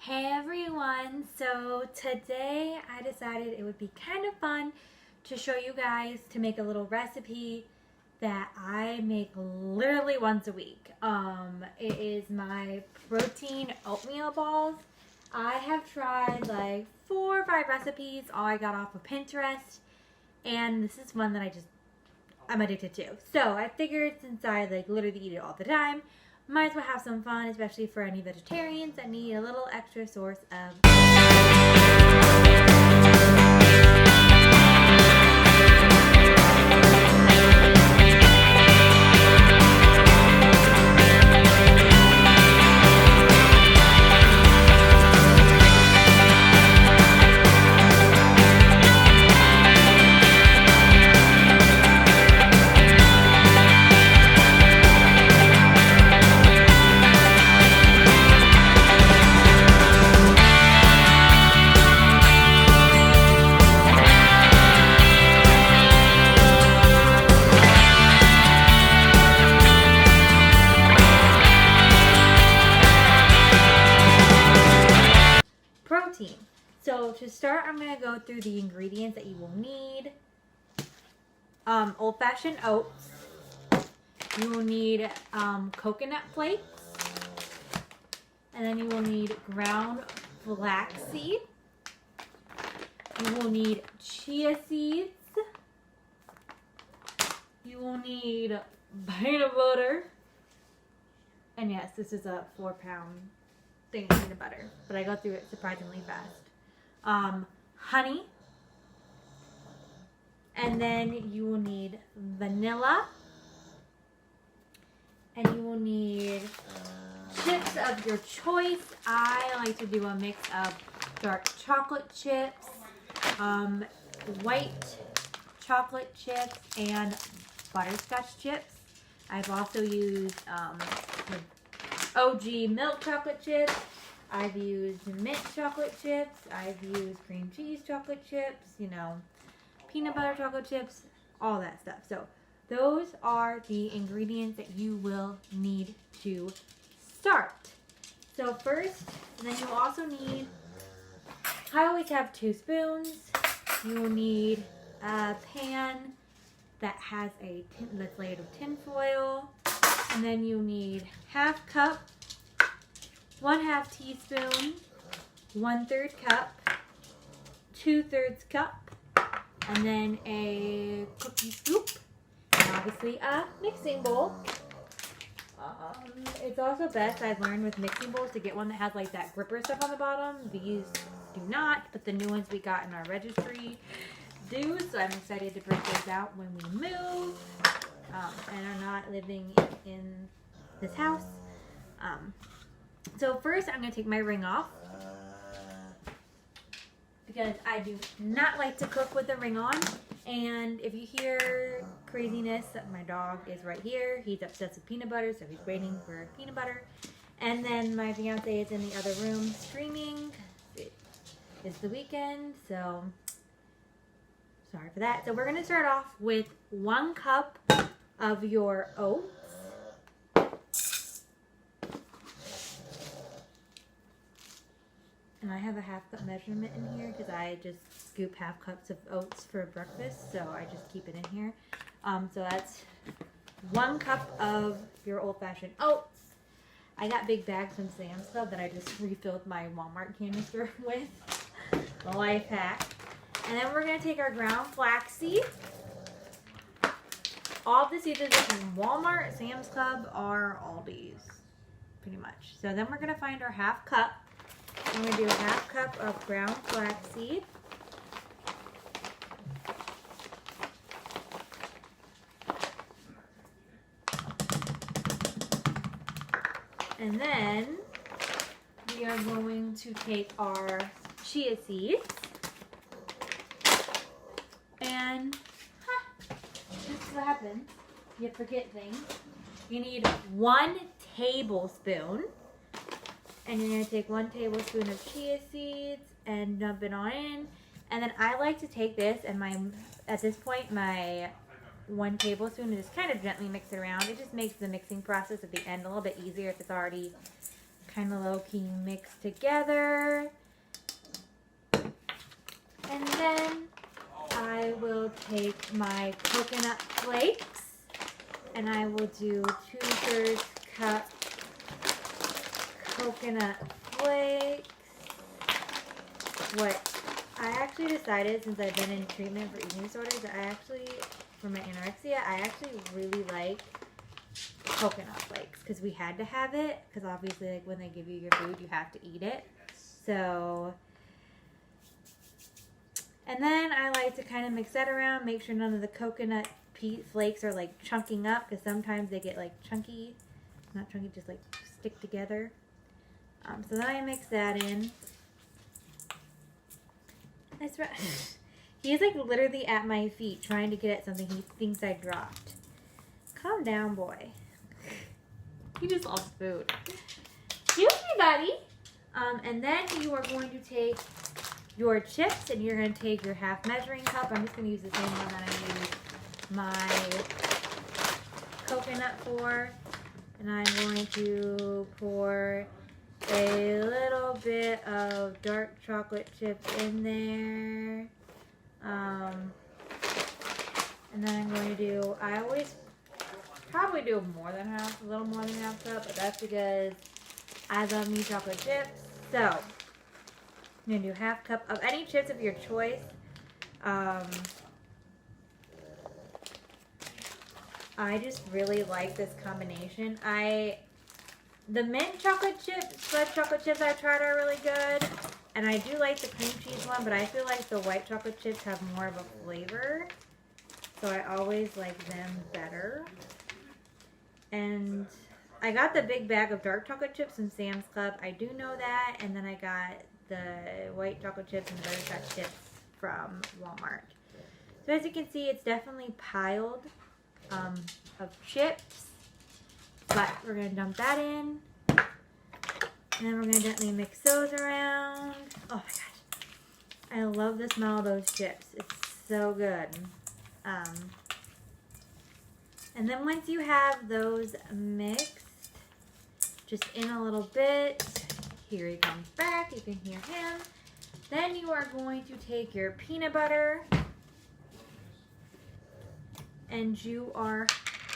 Hey everyone, so today I decided it would be kind of fun to show you guys to make a little recipe that I make literally once a week. It is my protein oatmeal balls. I have tried like 4 or 5 recipes, all I got off of Pinterest, and this is one that I'm addicted to. So I figured since I literally eat it all the time, might as well have some fun, especially for any vegetarians that need a little extra source of protein. So to start, I'm going to go through the ingredients that you will need. Old-fashioned oats. You will need coconut flakes. And then you will need ground flaxseed. You will need chia seeds. You will need peanut butter. And yes, this is a 4-pound thing of peanut butter, but I go through it surprisingly fast. Honey, and then you will need vanilla, and you will need chips of your choice. I like to do a mix of dark chocolate chips, white chocolate chips, and butterscotch chips. I've also used OG milk chocolate chips. I've used mint chocolate chips. I've used cream cheese chocolate chips, peanut butter chocolate chips, all that stuff. So those are the ingredients that you will need to start. So first, then you'll also need, I always have 2 spoons. You will need a pan that has that's laid with tin foil. And then you need 1/2 cup, 1/2 teaspoon, 1/3 cup, 2/3 cup, and then a cookie scoop, and obviously a mixing bowl. It's also best, I've learned with mixing bowls, to get one that has like that gripper stuff on the bottom. These do not, but the new ones we got in our registry do, so I'm excited to break those out when we move. And are not living in this house. So first I'm going to take my ring off, because I do not like to cook with the ring on. And if you hear craziness, my dog is right here. He's obsessed with peanut butter, so he's waiting for peanut butter. And then my fiance is in the other room screaming. It's the weekend, so sorry for that. So we're going to start off with 1 cup of your oats. And I have a 1/2 cup measurement in here because I just scoop 1/2 cups of oats for breakfast, so I just keep it in here. So that's 1 cup of your old-fashioned oats. I got big bags from Sam's Club that I just refilled my Walmart canister with. A life hack. And then we're going to take our ground flaxseed. All of the seeds are from Walmart, Sam's Club, or Aldi's, pretty much. So then we're going to find our 1/2 cup. I'm going to do a 1/2 cup of ground flaxseed. And then we are going to take our chia seeds. And this is what happens. You forget things. You need 1 tablespoon. And you're going to take 1 tablespoon of chia seeds and dump it on in. And then I like to take this and at this point, my 1 tablespoon and just kind of gently mix it around. It just makes the mixing process at the end a little bit easier if it's already kind of low-key mix together. And then I will take my coconut flakes and I will do 2/3 cup coconut flakes. What I actually decided, since I've been in treatment for eating disorders, that for my anorexia, I actually really like coconut flakes because we had to have it because obviously like when they give you your food you have to eat it. So, and then I like to kind of mix that around, make sure none of the coconut flakes are like chunking up because sometimes they get like chunky, not chunky, just like stick together. So then I mix that in. That's right. He's like literally at my feet trying to get at something he thinks I dropped. Calm down, boy. He just loves food. Excuse me, buddy. And then you are going to take your chips and you're going to take your half measuring cup. I'm just going to use the same one that I used my coconut for. And I'm going to pour a little bit of dark chocolate chips in there. And then I'm going to do, I always probably do more than half, a little more than half cup, but that's because I love me chocolate chips. So, I'm going to do half cup of any chips of your choice. I just really like this combination. The mint chocolate chips, fudge chocolate chips I've tried are really good. And I do like the cream cheese one, but I feel like the white chocolate chips have more of a flavor. So I always like them better. And I got the big bag of dark chocolate chips from Sam's Club. I do know that. And then I got the white chocolate chips and butterscotch chips from Walmart. So as you can see, it's definitely piled of chips. But we're going to dump that in. And then we're going to gently mix those around. Oh my gosh. I love the smell of those chips. It's so good. And then once you have those mixed, just in a little bit, here he comes back, you can hear him. Then you are going to take your peanut butter and you are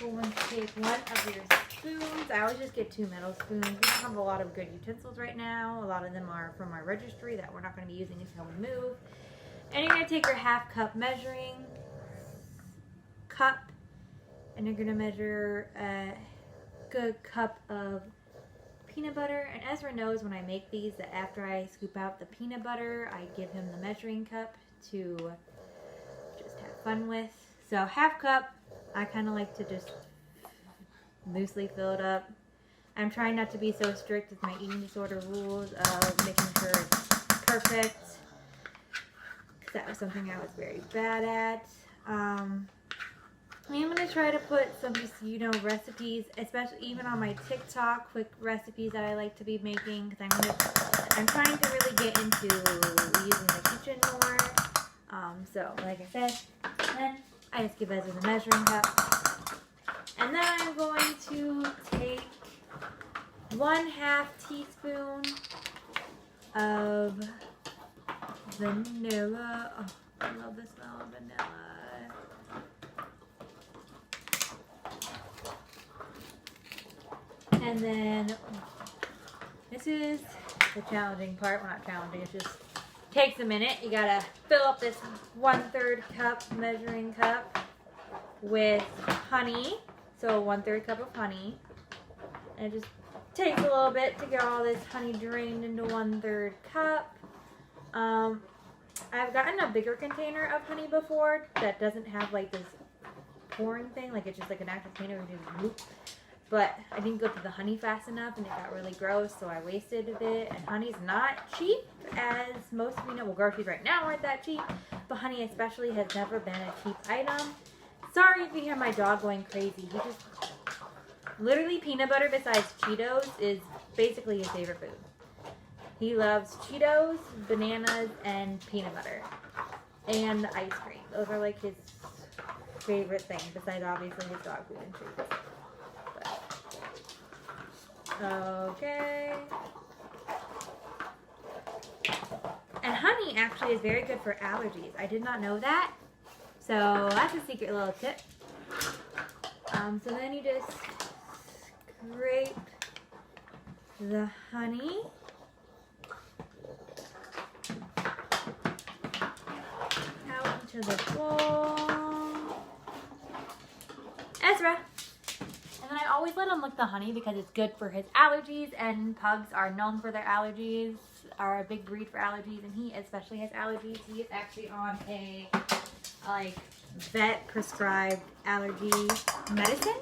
going to take one of your spoons. I always just get 2 metal spoons. We don't have a lot of good utensils right now. A lot of them are from our registry that we're not going to be using until we move. And you're going to take your half cup measuring cup and you're going to measure a good cup of peanut butter. And Ezra knows when I make these that after I scoop out the peanut butter, I give him the measuring cup to just have fun with. So half cup, I kind of like to just loosely fill it up. I'm trying not to be so strict with my eating disorder rules of making sure it's perfect. Because that was something I was very bad at. I'm going to try to put some just, recipes, especially even on my TikTok, quick recipes that I like to be making. Because I'm trying to really get into using the kitchen more. So, like I said, then I just give Ezra the measuring cup. And then I'm going to take 1/2 teaspoon of vanilla. Oh, I love the smell of vanilla. And then this is the challenging part. Well, not challenging, it just takes a minute. You gotta fill up this 1/3 cup measuring cup with honey. So 1/3 cup of honey. And it just takes a little bit to get all this honey drained into 1/3 cup. I've gotten a bigger container of honey before that doesn't have like this pouring thing. Like it's just like an actual container and just whoop. But I didn't go through the honey fast enough and it got really gross, so I wasted a bit. And honey's not cheap, as most of you know. Well, groceries right now aren't that cheap, but honey especially has never been a cheap item. Sorry if you hear my dog going crazy. He just, literally peanut butter besides Cheetos is basically his favorite food. He loves Cheetos, bananas, and peanut butter. And ice cream. Those are like his favorite thing, besides obviously his dog food and treats. Okay. And honey actually is very good for allergies. I did not know that. So that's a secret little tip. So then you just scrape the honey. Out into the bowl. Ezra! And then I always let him lick the honey because it's good for his allergies, and pugs are known for their allergies, are a big breed for allergies, and he especially has allergies. He is actually on a like vet prescribed allergy medicine.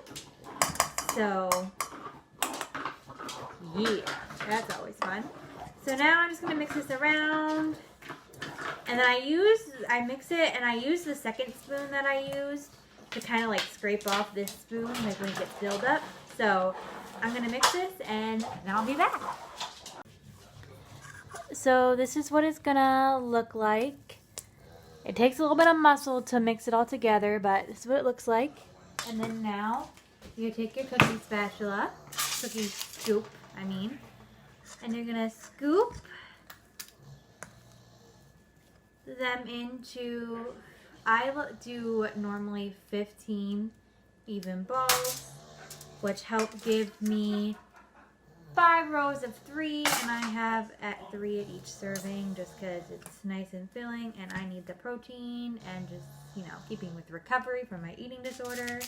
So yeah, that's always fun. So now I'm just gonna mix this around, and then I mix it, and I use the second spoon that I used to kind of like scrape off this spoon like when it gets filled up. So I'm gonna mix this and then I'll be back. So this is what it's gonna look like. It takes a little bit of muscle to mix it all together, but this is what it looks like. And then now you take your cookie spatula, cookie scoop, I mean, and you're gonna scoop them into, I do normally 15 even balls, which help give me 5 rows of 3, and I have at 3 at each serving just because it's nice and filling, and I need the protein and just, you know, keeping with recovery from my eating disorder.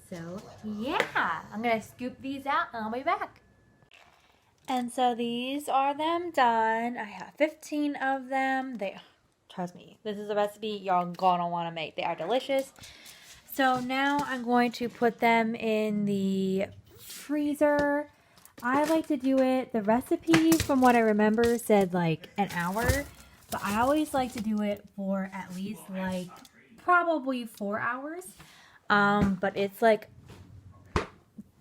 So yeah, I'm gonna scoop these out and I'll be back. And so these are them done. I have 15 of them. Trust me, this is a recipe y'all gonna want to make. They are delicious. So now I'm going to put them in the freezer. I like to do it, the recipe from what I remember said like an hour, but I always like to do it for at least like probably 4 hours. But it's like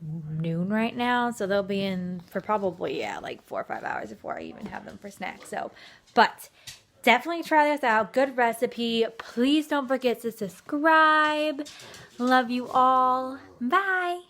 noon right now, so they'll be in for probably, yeah, like 4 or 5 hours before I even have them for snacks. So, but definitely try this out. Good recipe. Please don't forget to subscribe. Love you all. Bye.